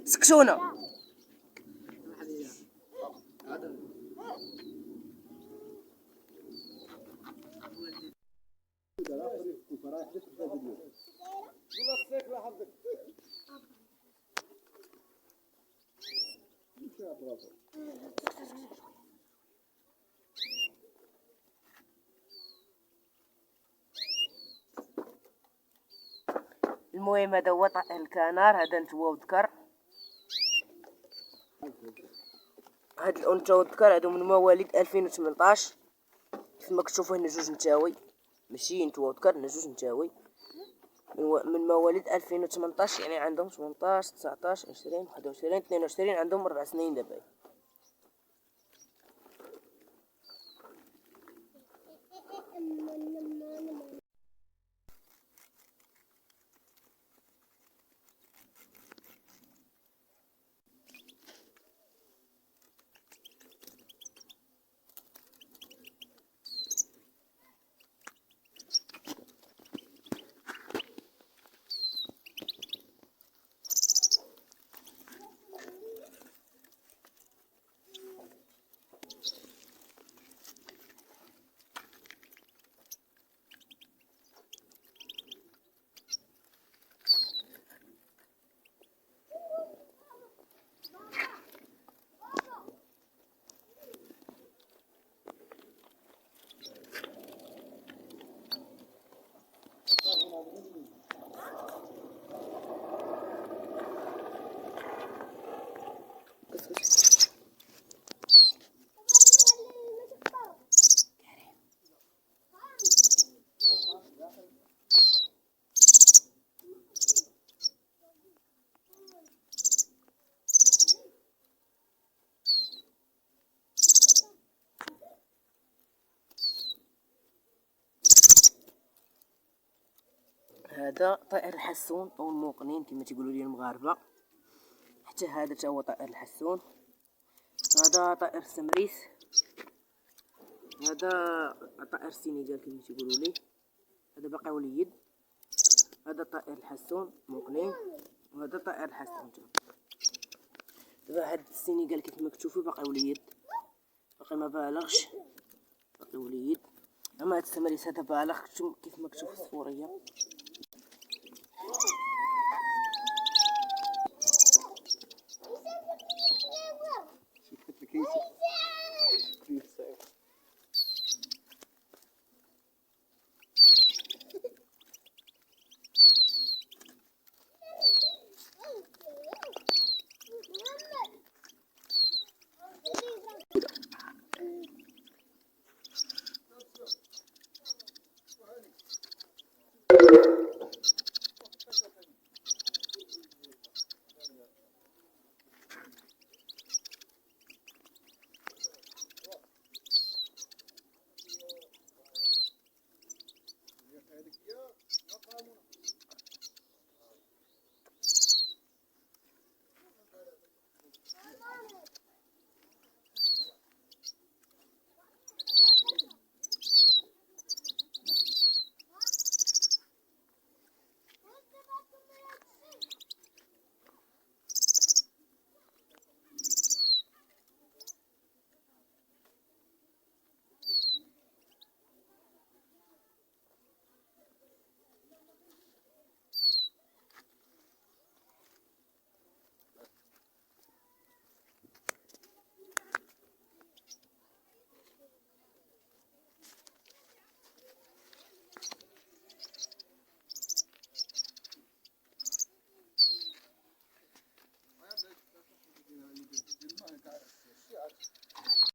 سكسونة. المهم هذا هو طائر الكنار، هذا نتوى وذكر. هاد الانثى والذكر هادو من مواليد 2018 كيف ما كتشوفوا هنا جوج نتاوي، ماشي نتوى وذكر، هنا جوج نتاوي من مواليد 2018، يعني عندهم 18 19 20 21 22، عندهم 4 سنين دابا. هذا طائر الحسون او الموقنين كما تيقولوا لي المغاربه. حتى هذا تا هو طائر الحسون. هذا طائر السمريس. هذا طائر السنغال كما تيقولوا لي، هذا باقي وليد. هذا طائر الحسون موقنين، وهذا طائر الحسون. دابا هاد السنغال كيف ما كتشوفوا باقي وليد، باقي ما بالغش، باقي وليد. اما هاد السمريس هذا بالغ كيف ما كتشوفوا الصفوريه.